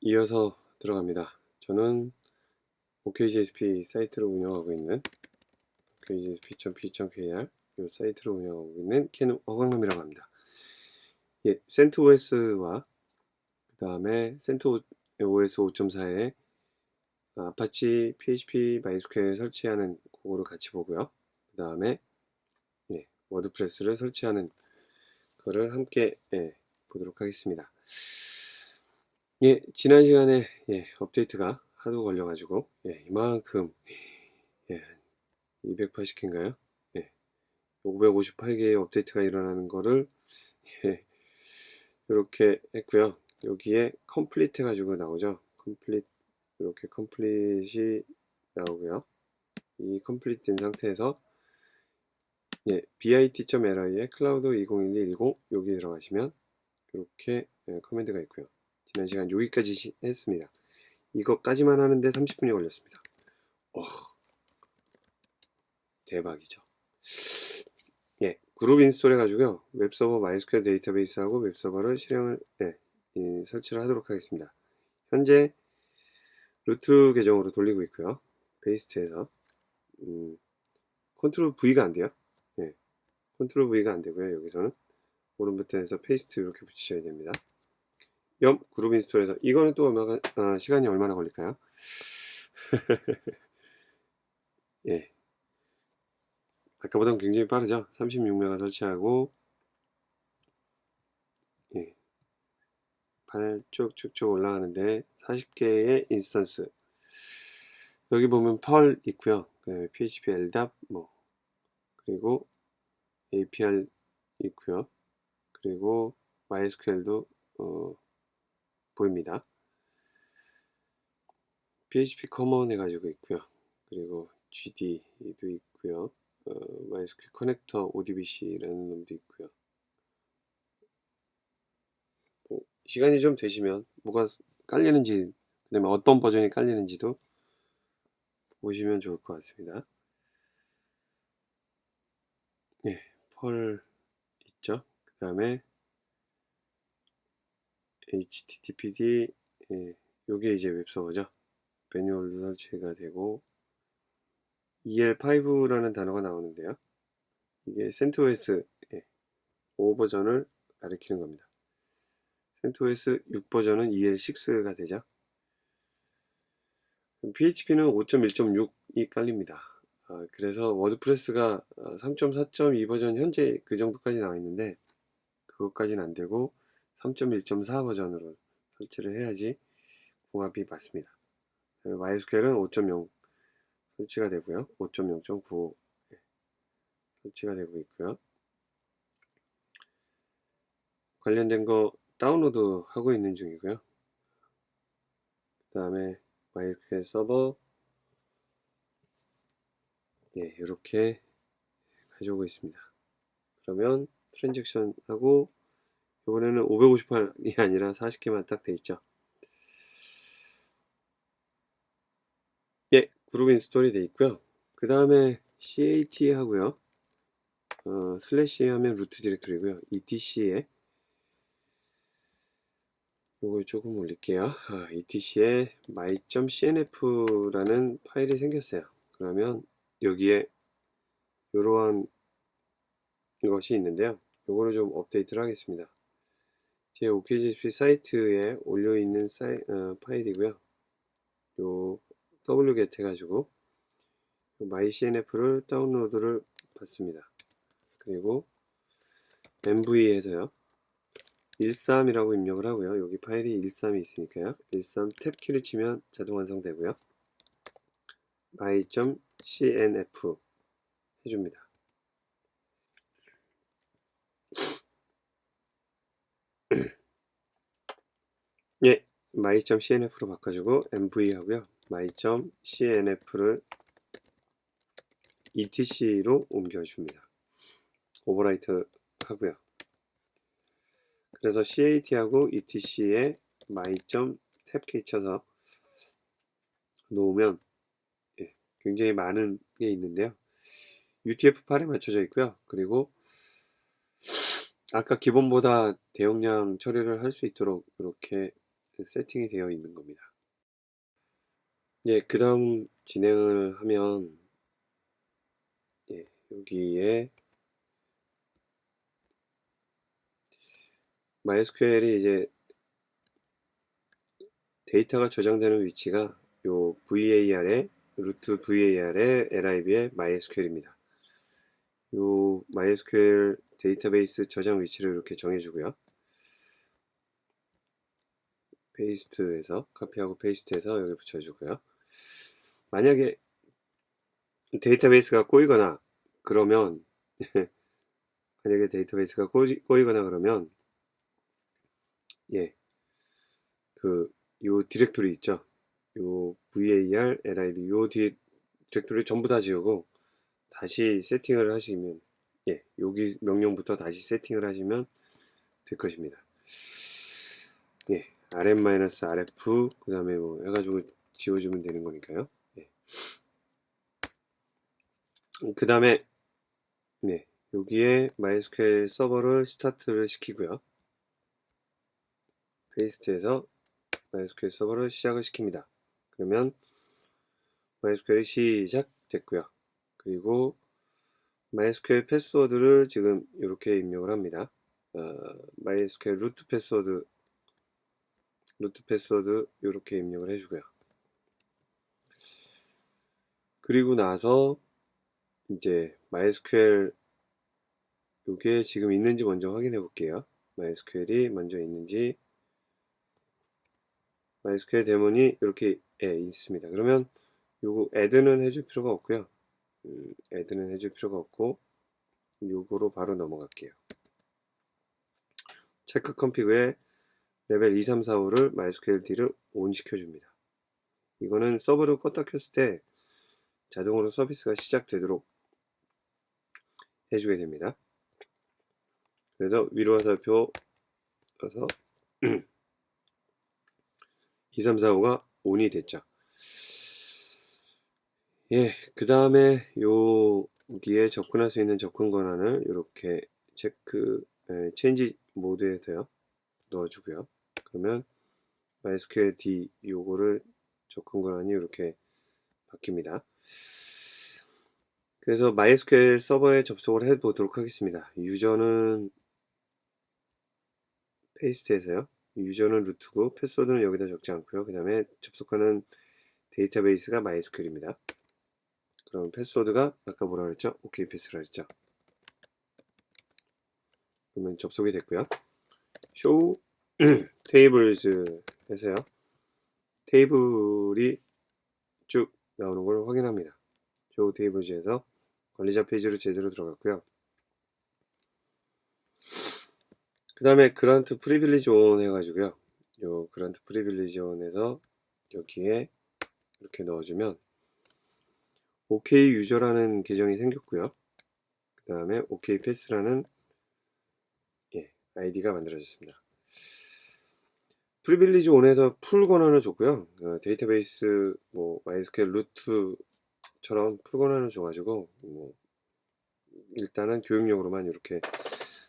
이어서 들어갑니다. 저는 OKGSP 사이트를 운영하고 있는 okgsp.p.kr 이 사이트를 운영하고 있는 켄 어광남이라고 합니다. 예, CentOS와 그 다음에 CentOS 5.4에 아파치 PHP MySQL 설치하는 그거를 같이 보고요. 그 다음에 워드프레스를 설치하는 거를 함께 보도록 하겠습니다. 예, 지난 시간에 업데이트가 하도 걸려가지고 이만큼 280개인가요? 558개의 업데이트가 일어나는 거를 이렇게 했고요. 여기에 컴플리트 해가지고 나오죠. 컴플리트, 이렇게 컴플리트이 나오고요. 이 컴플리트 된 상태에서 bit.li에 클라우드 201210 여기 들어가시면 이렇게 커맨드가 있고요. 지난 시간 여기까지 했습니다. 이것까지만 하는데 30분이 걸렸습니다. 대박이죠. 그룹 인스톨 해가지고요. 웹서버 MySQL 데이터베이스하고 웹서버를 설치를 하도록 하겠습니다. 현재 루트 계정으로 돌리고 있고요. 페이스트해서 컨트롤 V가 안 돼요. 컨트롤 V가 안 되고요. 여기서는 오른 버튼에서 페이스트 이렇게 붙이셔야 됩니다. 그룹 인스톨해서 이거는 또 시간이 얼마나 걸릴까요? 아까보다는 굉장히 빠르죠. 36메가 설치하고 8 쭉쭉쭉 올라가는데 40개의 인스턴스 여기 보면 펄 있고요. PHP LDAP 그리고 APR 있고요. 그리고 MySQL도 보입니다. PHP 커먼 해가지고 있고요. 그리고 GD도 있고요. MySQL 커넥터 ODBC라는 놈도 있고요. 시간이 좀 되시면 뭐가 깔리는지, 그 다음에 어떤 버전이 깔리는지도 보시면 좋을 것 같습니다. 펄 있죠. 그 다음에 HTTPD, 요게 이제 웹서버죠. 매뉴얼도 설치가 되고 EL5라는 단어가 나오는데요. 이게 CentOS 5 버전을 가리키는 겁니다. CentOS 6 버전은 EL6가 되죠. PHP는 5.1.6이 깔립니다. 그래서 워드프레스가 3.4.2 버전 현재 그 정도까지 나와 있는데 그것까지는 안 되고 3.1.4 버전으로 설치를 해야지 궁합이 맞습니다. MySQL은 5.0 설치가 되고요. 5.0.95 설치가 되고 있고요. 관련된 거 다운로드 하고 있는 중이고요. 그 다음에 MySQL 서버 이렇게 가져오고 있습니다. 그러면 트랜잭션 하고 이번에는 558이 아니라 40개만 딱 돼 있죠. 그룹 인스톨이 돼 있고요. 그 다음에 cat 하고요. 슬래시 하면 루트 디렉토리고요. etc에 요걸 조금 올릴게요. etc에 my.cnf라는 파일이 생겼어요. 그러면 여기에 이러한 것이 있는데요. 요거를 좀 업데이트를 하겠습니다. 제 OKGSP 사이트에 올려있는 파일이고요. 요 wget 해가지고 mycnf를 다운로드를 받습니다. 그리고 mv에서요 13이라고 입력을 하고요. 여기 파일이 13이 있으니까요. 13 탭키를 치면 자동 완성되고요. my.cnf 해줍니다. my.cnf로 바꿔주고 mv 하고요. my.cnf를 etc로 옮겨줍니다. 오버라이트 하고요. 그래서 cat하고 etc에 my.탭키 쳐서 놓으면 굉장히 많은 게 있는데요. UTF-8에 맞춰져 있고요. 그리고 아까 기본보다 대용량 처리를 할 수 있도록 이렇게 세팅이 되어 있는 겁니다. 예, 그 다음 진행을 하면, 예, 여기에 MySQL이 이제 데이터가 저장되는 위치가 요 VAR에 루트 VAR에 LIB의 MySQL입니다. 요 MySQL 데이터베이스 저장 위치를 이렇게 정해주고요. 페이스트해서 카피하고 페이스트해서 여기 붙여주고요. 만약에 데이터베이스가 꼬이거나 그러면 만약에 데이터베이스가 꼬이거나 그러면 예, 요 디렉토리 있죠. 요 var, lib 요 디렉토리 전부 다 지우고 다시 세팅을 하시면 예, 여기 명령부터 다시 세팅을 하시면 될 것입니다. 예, rm-rf 그 다음에 뭐 해가지고 지워주면 되는 거니까요. 예. 그 다음에 네, 여기에 MySQL 서버를 스타트를 시키고요. 페이스트해서 MySQL 서버를 시작을 시킵니다. 그러면 MySQL이 시작됐고요. 그리고 MySQL 패스워드를 지금 이렇게 입력을 합니다. MySQL 루트 패스워드 이렇게 입력을 해주고요. 그리고 나서 이제 MySQL 이게 지금 있는지 먼저 확인해 볼게요. MySQL이 먼저 있는지 MySQL 데몬이 이렇게 있습니다. 그러면 요거 add는 해줄 필요가 없고요. add는 해줄 필요가 없고 요거로 바로 넘어갈게요. 체크 컴피그에 레벨 2, 3, 4, 5를 MySQL D를 ON 시켜줍니다. 이거는 서버를 껐다 켰을 때 자동으로 서비스가 시작되도록 해주게 됩니다. 그래서 위로 화살표 떠서 2, 3, 4, 5가 ON이 됐죠. 예, 그 다음에 여기에 접근할 수 있는 접근 권한을 이렇게 체인지 모드에서요 넣어주고요. 그러면 MySQL D 요거를 접근 권한이 이렇게 바뀝니다. 그래서 MySQL 서버에 접속을 해 보도록 하겠습니다. 유저는 페이스트에서요. 유저는 루트고 패스워드는 여기다 적지 않고요. 그 다음에 접속하는 데이터베이스가 MySQL입니다. 그럼 패스워드가 아까 뭐라 그랬죠? OK 패스라 그랬죠? 그러면 접속이 됐고요. show tables 해서요. 테이블이 쭉 나오는 걸 확인합니다. show tables에서 관리자 페이지로 제대로 들어갔고요. 그 다음에 그란트 프리빌리지 온 해가지고요. 요 그란트 프리빌리지 온에서 여기에 이렇게 넣어주면 OK 유저라는 계정이 생겼고요. 그 다음에 OK 패스라는 아이디가 만들어졌습니다. 프리빌리지 온에서 풀 권한을 줬고요. 데이터베이스 뭐 MySQL 루트처럼 풀 권한을 줘가지고 뭐 일단은 교육용으로만 이렇게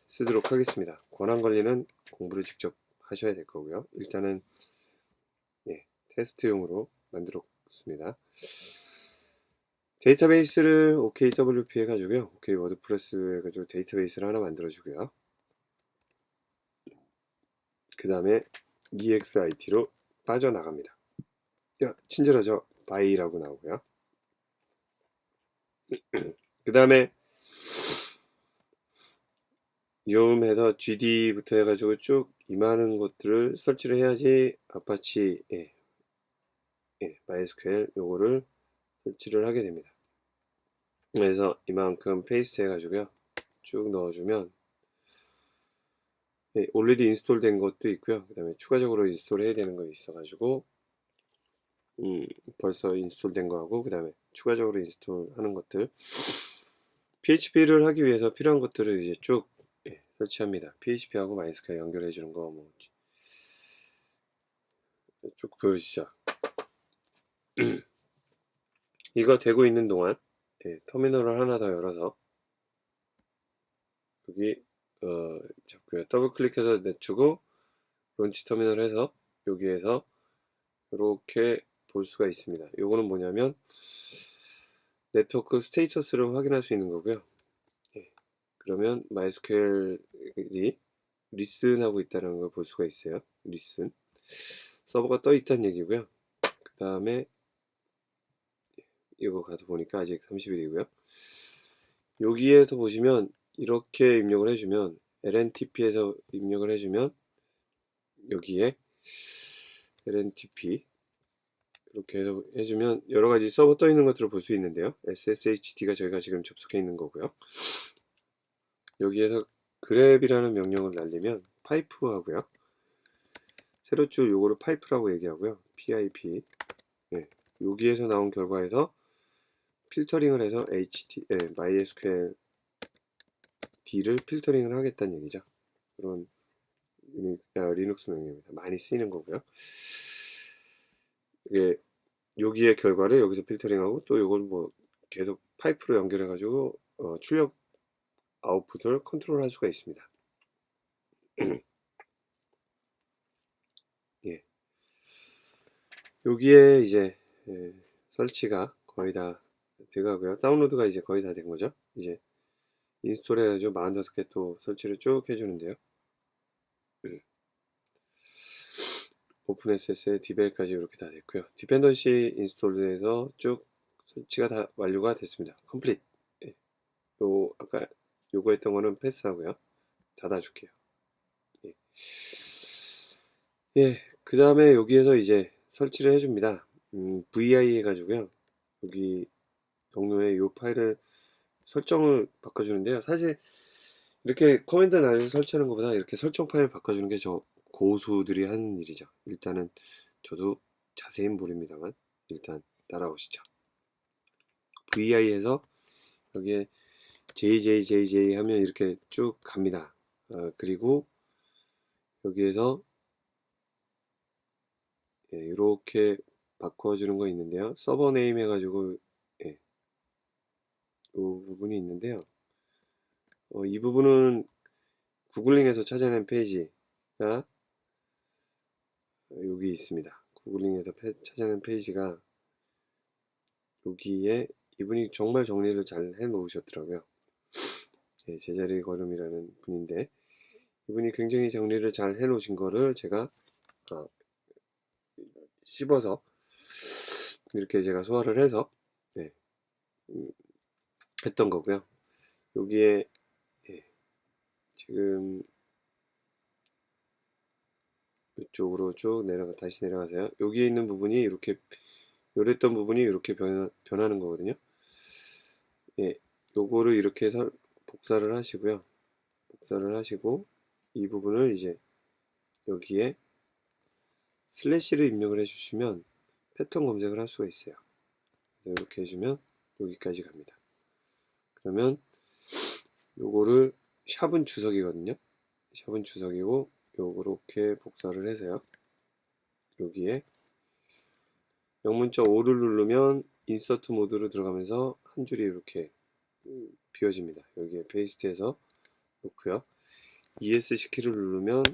쓰도록 하겠습니다. 권한 관리는 공부를 직접 하셔야 될 거고요. 일단은 테스트용으로 만들었습니다. 데이터베이스를 OKWP 해가지고요. OK 워드프레스 해가지고 데이터베이스를 하나 만들어주고요. 그 다음에 EXIT로 빠져나갑니다. 친절하죠? by라고 나오고요. 그 다음에 해서 GD부터 해가지고 쭉 이 많은 것들을 설치를 해야지 아파치 MySQL 요거를 설치를 하게 됩니다. 그래서 이만큼 페이스트 해가지고요. 쭉 넣어주면 올레디 인스톨 된 것도 있고요. 그 다음에 추가적으로 인스톨 해야 되는 거 있어가지고 벌써 인스톨 된 거하고 그 다음에 추가적으로 인스톨 하는 것들 PHP를 하기 위해서 필요한 것들을 이제 쭉 설치합니다. PHP하고 MySQL 연결해 주는 거 뭐 쭉 보여주시죠. 이거 되고 있는 동안 터미널을 하나 더 열어서 여기 잡고요. 더블 클릭해서 내추고 론치 터미널 해서 여기에서 이렇게 볼 수가 있습니다. 요거는 뭐냐면 네트워크 스테이터스를 확인할 수 있는 거고요. 예, 그러면 MySQL이 리슨하고 있다는 걸 볼 수가 있어요. 리슨 서버가 떠 있다는 얘기고요. 그 다음에 이거 가서 보니까 아직 30일이고요. 여기에서 보시면 이렇게 입력을 해주면 LNTP에서 입력을 해주면 여기에 LNTP 이렇게 해서 해주면 여러가지 서버 떠 있는 것들을 볼 수 있는데요. SSHD가 저희가 지금 접속해 있는 거고요. 여기에서 grep이라는 명령을 날리면 파이프 하고요. 세로줄 요거를 파이프라고 얘기하고요. PIP. 네, 여기에서 나온 결과에서 필터링을 해서 MySQL D를 필터링을 하겠다는 얘기죠. 그런 리눅스 명령입니다. 많이 쓰이는 거고요. 이게 여기의 결과를 여기서 필터링하고 또 이걸 뭐 계속 파이프로 연결해 가지고 출력 아웃풋을 컨트롤 할 수가 있습니다. 예. 여기에 이제 설치가 거의 다 돼가고요. 다운로드가 이제 거의 다 된 거죠. 이제 인스톨 해가지고 45개 또 설치를 쭉 해주는데요. 오픈SS의 디벨까지 이렇게 다 됐고요. 디펜던시 인스톨에서 쭉 설치가 다 완료가 됐습니다. 컴플릿. 예. 요 아까 요구했던 거는 패스하고요. 닫아줄게요. 예. 예. 그 다음에 여기에서 이제 설치를 해줍니다. VI 해가지고요. 여기 경로에 요 파일을 설정을 바꿔주는데요. 사실 이렇게 커맨드 라인을 설치하는 것보다 이렇게 설정 파일 바꿔주는 게 저 고수들이 하는 일이죠. 일단은 저도 자세히는 모릅니다만 일단 따라오시죠. VI에서 여기에 JJJJ 하면 이렇게 쭉 갑니다. 그리고 여기에서 이렇게 바꿔주는 거 있는데요. 서버 네임 해가지고 이 부분이 있는데요. 이 부분은 구글링에서 찾아낸 페이지가 여기 있습니다. 구글링에서 찾아낸 페이지가 여기에 이분이 정말 정리를 잘 해 놓으셨더라고요. 제자리 걸음이라는 분인데 이분이 굉장히 정리를 잘 해 놓으신 거를 제가 씹어서 이렇게 제가 소화를 해서 했던 거고요. 여기에 지금 이쪽으로 쭉 다시 내려가세요. 여기에 있는 부분이 이렇게 요랬던 부분이 이렇게 변하는 거거든요. 요거를 이렇게 해서 복사를 하시고요. 복사를 하시고 이 부분을 이제 여기에 슬래시를 입력을 해주시면 패턴 검색을 할 수가 있어요. 이렇게 해주면 여기까지 갑니다. 그러면 요거를 샵은 주석이거든요. 샵은 주석이고 요렇게 복사를 해서요. 여기에 영문자 5를 누르면 인서트 모드로 들어가면서 한 줄이 이렇게 비워집니다. 여기에 페이스트해서 놓고요. ESC 키를 누르면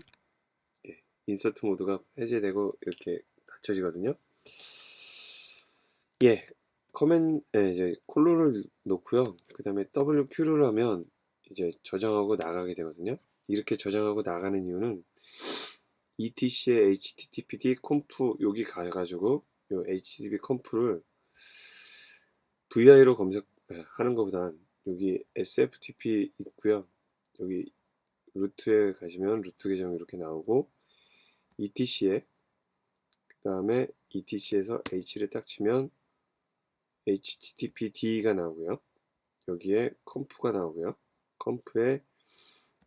인서트 모드가 해제되고 이렇게 닫혀지거든요. 이제 콜론을 놓고요. 그 다음에 WQ를 하면 이제 저장하고 나가게 되거든요. 이렇게 저장하고 나가는 이유는 ETC의 HTTPD 컴프 여기 가가지고 요 HTTP 컴프를 VI로 검색하는 것보단 여기 SFTP 있고요. 여기 루트에 가시면 루트 계정 이렇게 나오고 ETC에 그 다음에 ETC에서 H를 딱 치면 HTTPD가 나오고요. 여기에 컴프가 나오고요. 컴프에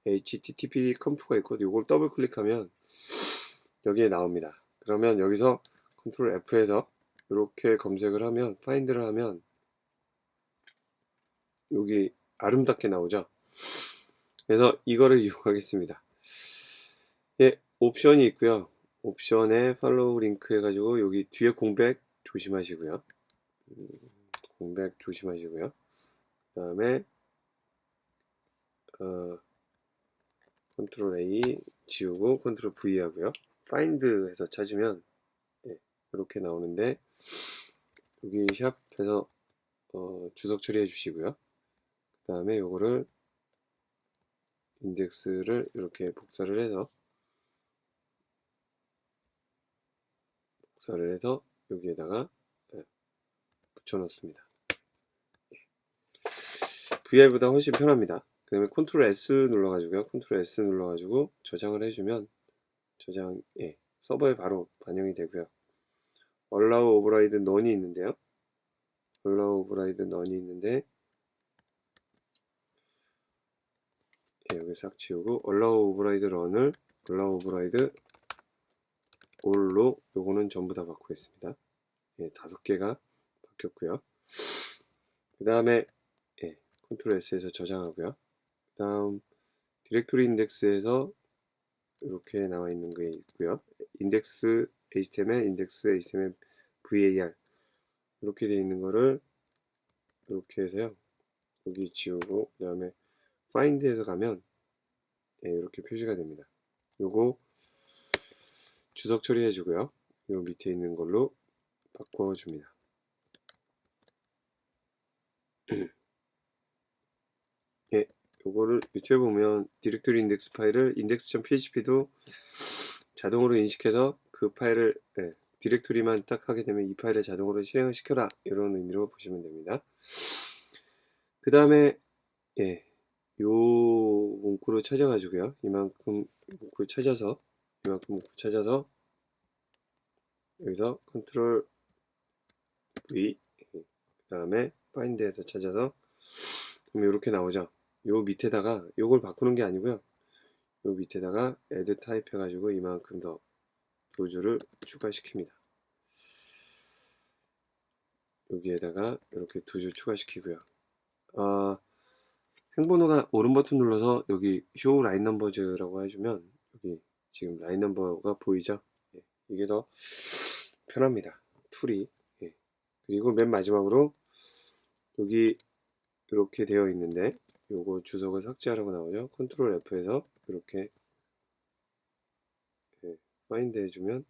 HTTP 컴프가 있고 이걸 더블 클릭하면 여기에 나옵니다. 그러면 여기서 컨트롤 F에서 이렇게 검색을 하면 파인드를 하면 여기 아름답게 나오죠. 그래서 이거를 이용하겠습니다. 옵션이 있고요. 옵션에 팔로우 링크 해가지고 여기 뒤에 공백 조심하시고요. 공백 조심하시고요. 그 다음에 컨트롤 A 지우고 컨트롤 V 하고요. find에서 찾으면 이렇게 나오는데, 여기 샵에서 주석 처리해 주시고요. 그 다음에 요거를 인덱스를 이렇게 복사를 해서 여기에다가 붙여 넣습니다. VR보다 훨씬 편합니다. 그 다음에 컨트롤 S 눌러가지고요. 컨트롤 S 눌러가지고 저장을 해주면 서버에 바로 반영이 되고요. Allow Override None이 있는데요. Allow Override None이 있는데 여기 싹 지우고 Allow Override Run을 Allow Override All로 요거는 전부 다 바꾸겠습니다. 5개가 바뀌었고요. 그 다음에 컨트롤 S에서 저장하고요. 그 다음 디렉토리 인덱스에서 이렇게 나와 있는 게 있고요. 인덱스 HTML, 인덱스 HTML var 이렇게 되어 있는 거를 이렇게 해서요. 여기 지우고 그 다음에 find에서 가면 이렇게 표시가 됩니다. 요거 주석 처리해 주고요. 요 밑에 있는 걸로 바꿔 줍니다. 요거를 밑에 보면 디렉토리 인덱스 파일을 index.php도 자동으로 인식해서 그 파일을 디렉토리만 딱 하게 되면 이 파일을 자동으로 실행을 시켜라, 이런 의미로 보시면 됩니다. 그 다음에 요 문구를 찾아가지고요. 이만큼 문구 찾아서 여기서 컨트롤 V 그 다음에 find에서 찾아서 그럼 이렇게 나오죠. 요 밑에다가 요걸 바꾸는 게 아니고요. 요 밑에다가 add type 해가지고 이만큼 더 두 줄을 추가시킵니다. 여기에다가 이렇게 두 줄 추가시키고요. 행번호가 오른 버튼 눌러서 여기 show line numbers라고 해주면 여기 지금 라인 넘버가 보이죠? 이게 더 편합니다. 툴이. 그리고 맨 마지막으로 여기 이렇게 되어 있는데 요거 주석을 삭제하라고 나오죠. 컨트롤 F에서 이렇게 파인드 해주면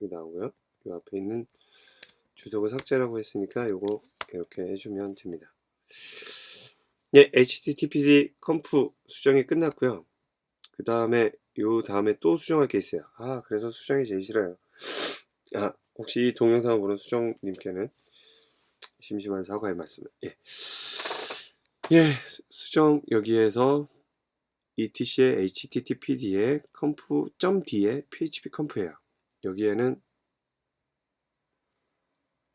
여기 나오고요. 요 앞에 있는 주석을 삭제하라고 했으니까 요거 이렇게 해주면 됩니다. HTTPD 컴프 수정이 끝났고요. 그 다음에 또 수정할 게 있어요. 그래서 수정이 제일 싫어요. 혹시 이 동영상을 보는 수정님께는 심심한 사과의 말씀을. 수정 여기에서 etc의 httpd의 conf.d의 php 컴프예요. 여기에는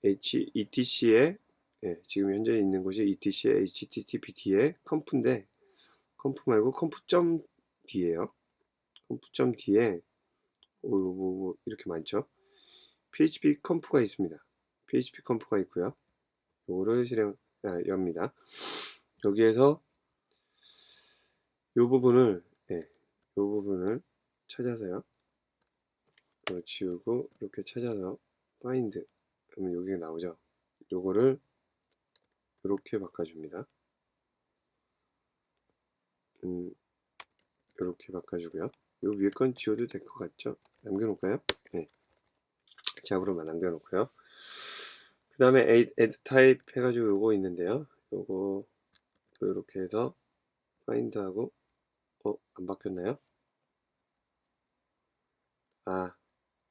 etc의 지금 현재 있는 곳이 etc의 httpd의 컴프인데 컴프 말고 conf.d예요. conf.d에 이렇게 많죠. php 컴프가 있습니다. php 컴프가 있고요. 요거를 엽니다. 여기에서 요 부분을 찾아서요. 지우고 이렇게 찾아서 find 그러면 여기가 나오죠. 요거를 이렇게 바꿔줍니다. 이렇게 바꿔주고요. 요 위에 건 지워도 될 것 같죠? 남겨놓을까요? 잡으로만 남겨놓고요. 그 다음에 add type 해가지고 요거 있는데요. 요거 이렇게 해서 find하고 안 바뀌었나요?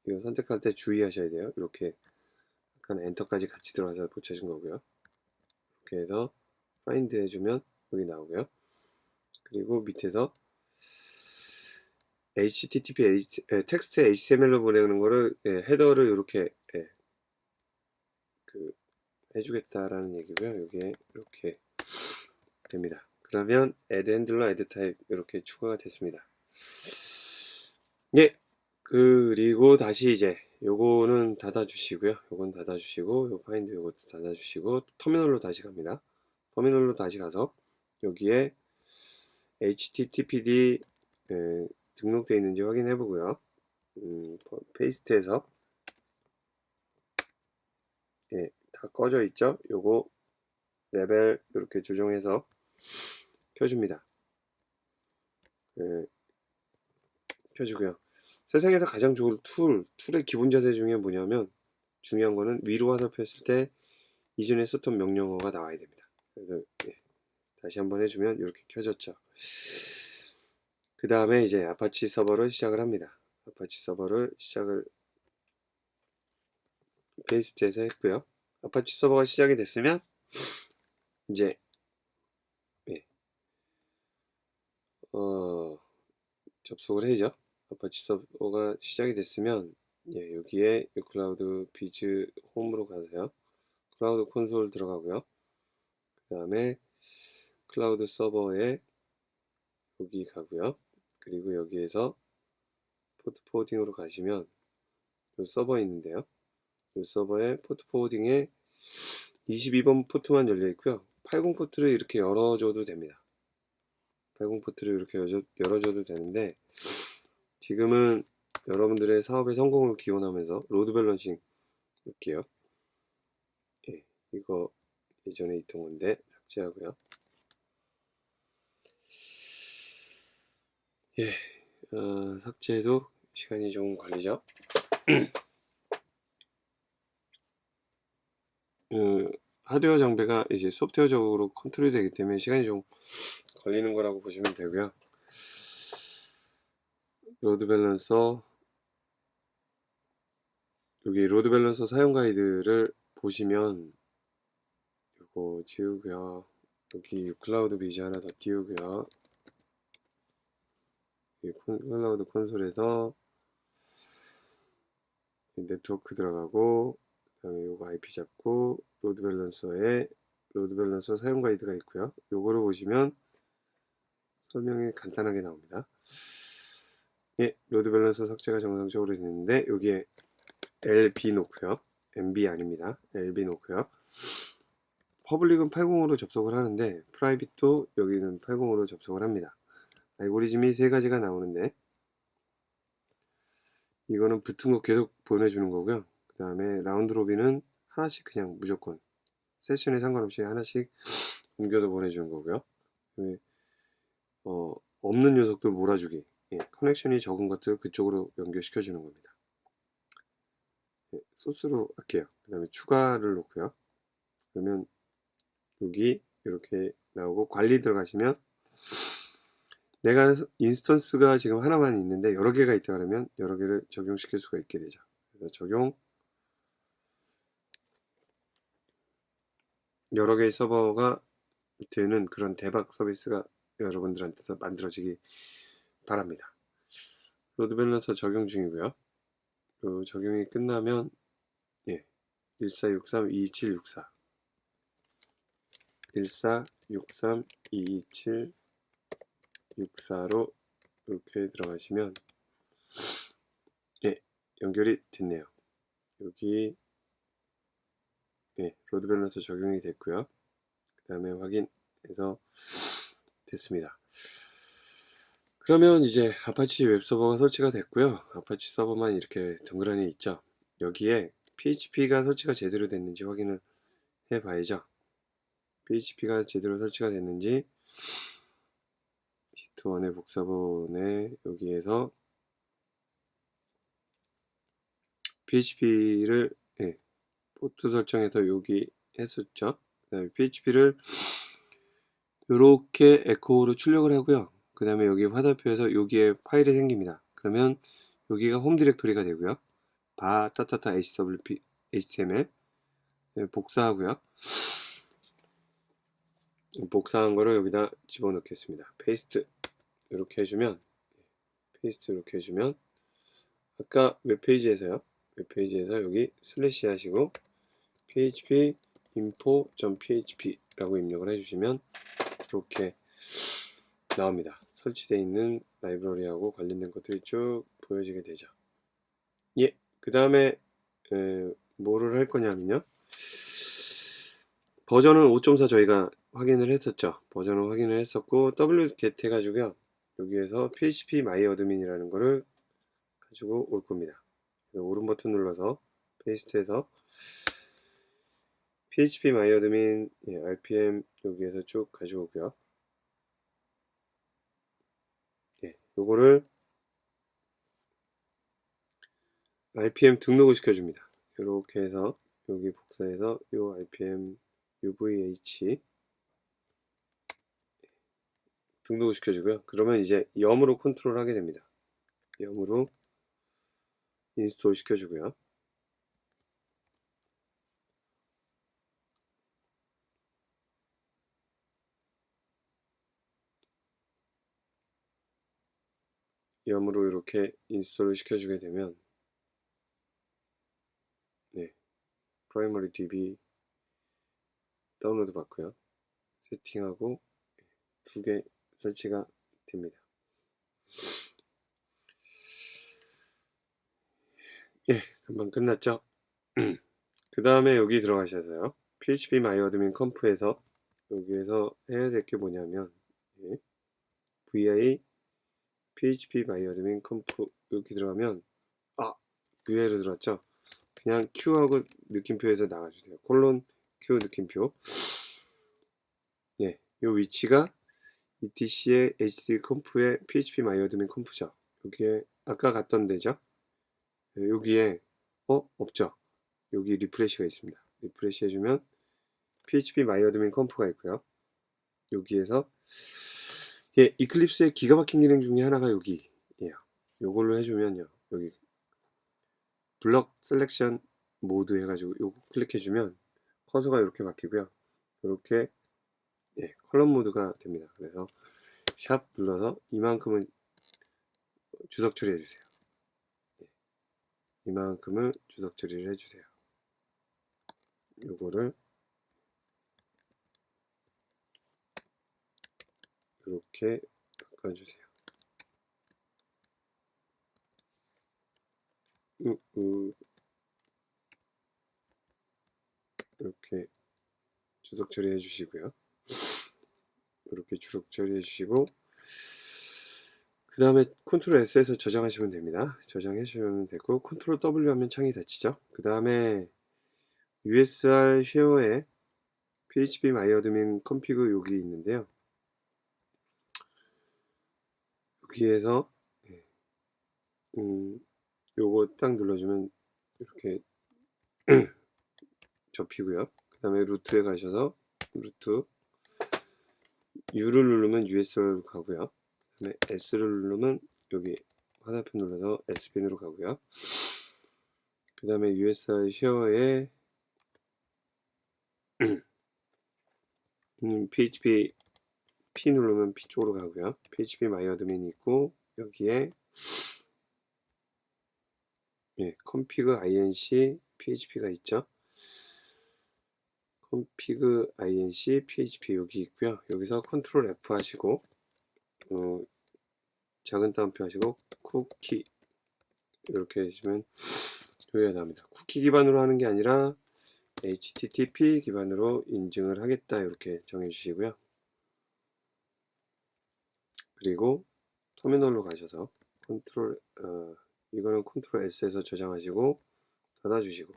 이거 선택할 때 주의하셔야 돼요. 이렇게 약간 엔터까지 같이 들어가서 못 찾은 거고요. 이렇게 해서 find 해주면 여기 나오고요. 그리고 밑에서 http 텍스트 HTML로 보내는 거를 헤더를 이렇게 해주겠다라는 얘기고요. 여기에 이렇게 됩니다. 그러면 add handler, add type 이렇게 추가가 됐습니다. 그리고 다시 이제 요거는 닫아주시고요. 요건 닫아주시고 요 파인드 요것도 닫아주시고 터미널로 다시 갑니다. 터미널로 다시 가서 여기에 httpd 등록되어 있는지 확인해 보고요. 페이스트해서 다 꺼져 있죠. 요거 레벨 이렇게 조정해서 켜줍니다. 켜주고요. 세상에서 가장 좋은 툴의 기본 자세 중에 뭐냐면 중요한 거는 위로 화살표했을 때 이전에 썼던 명령어가 나와야 됩니다. 그래서 다시 한번 해주면 이렇게 켜졌죠. 그 다음에 이제 아파치 서버를 시작을 합니다. 아파치 서버를 시작을 페이스트에서 했고요. 아파치 서버가 시작이 됐으면 이제 접속을 해야죠. 아파치 서버가 시작이 됐으면 여기에 클라우드 비즈 홈으로 가세요. 클라우드 콘솔 들어가고요. 그 다음에 클라우드 서버에 여기 가고요. 그리고 여기에서 포트 포워딩으로 가시면 이 서버 있는데요. 이 서버에 포트 포워딩에 22번 포트만 열려 있고요. 80 포트를 이렇게 열어줘도 됩니다. 80 포트를 이렇게 열어줘도 되는데 지금은 여러분들의 사업의 성공을 기원하면서 로드 밸런싱 넣을게요. 이거 예전에 있던 건데 삭제하고요. 삭제해도 시간이 좀 걸리죠. 하드웨어 장비가 이제 소프트웨어적으로 컨트롤이 되기 때문에 시간이 좀 걸리는 거라고 보시면 되고요. 로드 밸런서, 여기 로드 밸런서 사용 가이드를 보시면 이거 지우고요. 여기 클라우드 비즈 하나 더 띄우고요. 클라우드 콘솔에서 네트워크 들어가고 그 다음에 요거 IP 잡고 로드 밸런서에 로드 밸런서 사용 가이드가 있고요. 요거를 보시면 설명이 간단하게 나옵니다. 로드 밸런서 삭제가 정상적으로 됐는데 여기에 LB 놓고요. MB 아닙니다. LB 놓고요. 퍼블릭은 80으로 접속을 하는데 프라이빗도 여기는 80으로 접속을 합니다. 알고리즘이 세 가지가 나오는데 이거는 붙은 거 계속 보내주는 거고요. 그 다음에 라운드 로빈은 하나씩 그냥 무조건 세션에 상관없이 하나씩 옮겨서 보내주는 거고요. 없는 녀석들 몰아주기, 커넥션이 적은 것들 그쪽으로 연결시켜 주는 겁니다. 소스로 할게요. 그 다음에 추가를 놓고요. 그러면 여기 이렇게 나오고 관리 들어가시면 내가 인스턴스가 지금 하나만 있는데 여러 개가 있다 그러면 여러 개를 적용시킬 수가 있게 되죠. 그래서 적용 여러 개의 서버가 되는 그런 대박 서비스가 여러분들한테 만들어지기 바랍니다. 로드 밸런서 적용 중이고요. 적용이 끝나면 1463-22764 1463-22764로 이렇게 들어가시면 연결이 됐네요. 여기 로드 밸런서 적용이 됐고요. 그 다음에 확인해서 됐습니다. 그러면 이제 아파치 웹서버가 설치가 됐고요. 아파치 서버만 이렇게 덩그러니 있죠. 여기에 PHP가 설치가 제대로 됐는지 확인을 해 봐야죠. PHP가 제대로 설치가 됐는지 히트1의 복사본에 여기에서 PHP를 포트 설정해서 여기 했었죠. 그 다음에 PHP를 이렇게 에코로 출력을 하고요. 그 다음에 여기 화살표에서 여기에 파일이 생깁니다. 그러면 여기가 홈 디렉토리가 되고요. 따따따 HWP HTML 복사하고요. 복사한 거를 여기다 집어넣겠습니다. 페이스트 이렇게 해주면 아까 웹페이지에서 여기 슬래시 하시고 php info.php 라고 입력을 해주시면 이렇게 나옵니다. 설치되어 있는 라이브러리하고 관련된 것들이 쭉 보여지게 되죠. 그 다음에 뭐를 할 거냐면요. 버전은 5.4 저희가 확인을 했었죠. 버전을 확인을 했었고 wget 해가지고요. 여기에서 php myadmin이라는 거를 가지고 올 겁니다. 오른 버튼 눌러서 페이스트해서 php myadmin rpm 여기에서 쭉 가지고 오고요. 요거를 RPM 등록을 시켜줍니다. 이렇게 해서 여기 복사해서 요 RPM UVH 등록을 시켜주고요. 그러면 이제 염으로 컨트롤 하게 됩니다. 염으로 인스톨 시켜주고요. 염으로 이렇게 인스톨을 시켜주게 되면 네, 프라이머리 DB 다운로드 받고요. 세팅하고 두 개 설치가 됩니다. 예, 금방 끝났죠? 그 다음에 여기 들어가셔서요. PHP 마이어드민 컴프에서 여기에서 해야 될 게 뭐냐면 예, VI PHP 마이어드민 컴프 여기 들어가면 VI로 들어왔죠? 그냥 Q하고 느낌표에서 나가주세요. 콜론 Q 느낌표. 네, 요 위치가 ETC의 HTTP 컴프의 PHP 마이어드민 컴프죠. 여기에 아까 갔던 데죠. 네, 여기에 없죠. 여기 리프레시가 있습니다. 리프레시 해주면 PHP 마이어드민 컴프가 있고요. 여기에서 예, 이클립스의 기가 막힌 기능 중에 하나가 여기예요. 요걸로 해주면요. 여기 블럭 셀렉션 모드 해가지고 요거 클릭해주면 커서가 이렇게 바뀌고요. 이렇게 예, 컬럼 모드가 됩니다. 그래서 샵 눌러서 이만큼은 주석 처리해 주세요. 예, 이만큼을 주석 처리를 해주세요. 요거를 이렇게 바꿔주세요. 이렇게 주석 처리해 주시고요. 이렇게 주석 처리해 주시고 그 다음에 컨트롤 S에서 저장하시면 됩니다. 저장해 주시면 되고 컨트롤 W 하면 창이 닫히죠. 그 다음에 USR 쉐어에 PHP 마이어드민 컴피그 여기 있는데요. 여기에서 요거 딱 눌러주면 이렇게 접히고요. 그 다음에 루트에 가셔서 루트 U를 누르면 USR로 가고요. 그 다음에 S를 누르면 여기 화살표 눌러서 S빈으로 가고요. 그 다음에 USR 쉐어에 PHP P 누르면 P 쪽으로 가고요. PHP 마이어드민이 있고 여기에 예, config inc php가 있죠. config inc php 여기 있고요. 여기서 컨트롤 F 하시고 작은 따옴표 하시고 쿠키 이렇게 해주시면 여기가 나옵니다. 쿠키 기반으로 하는 게 아니라 HTTP 기반으로 인증을 하겠다 이렇게 정해주시고요. 그리고 터미널로 가셔서 이거는 컨트롤 S에서 저장하시고 닫아주시고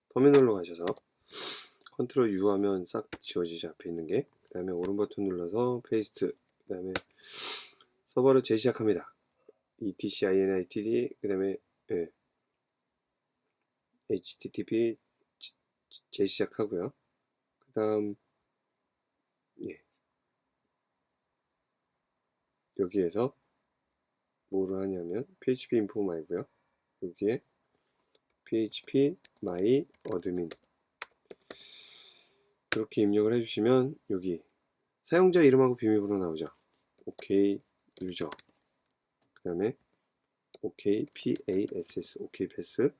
터미널로 가셔서 컨트롤 U 하면 싹 지워지죠. 앞에 있는 게. 그 다음에 오른 버튼 눌러서 페이스트 그 다음에 서버를 재시작합니다. etc initd 그 다음에 예, http 재시작하고요. 그 다음 예, 여기에서 뭐를 하냐면 php info my고요. 여기에 php my admin 이렇게 입력을 해주시면 여기 사용자 이름하고 비밀번호 나오죠. OK 유저 그 다음에 OK PASS OK 패스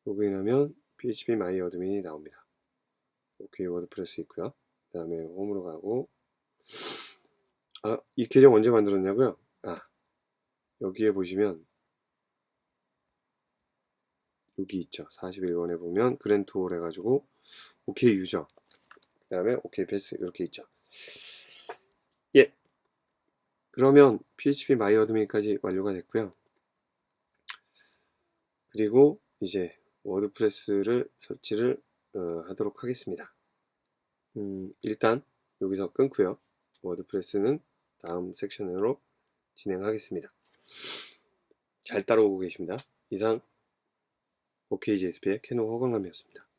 로그인하면 PHP 마이 어드민이 나옵니다. OK 워드프레스 있고요. 그 다음에 홈으로 가고 이 계정 언제 만들었냐고요? 여기에 보시면 여기 있죠. 41번에 보면 그랜트홀 해가지고 OK 유저 그 다음에 OK 패스 이렇게 있죠. 예. 그러면 PHP 마이 어드민까지 완료가 됐고요. 그리고 이제 워드프레스를 설치를 하도록 하겠습니다. 일단 여기서 끊고요. 워드프레스는 다음 섹션으로 진행하겠습니다. 잘 따라오고 계십니다. 이상 OKGSP의 캐논 허광남이었습니다.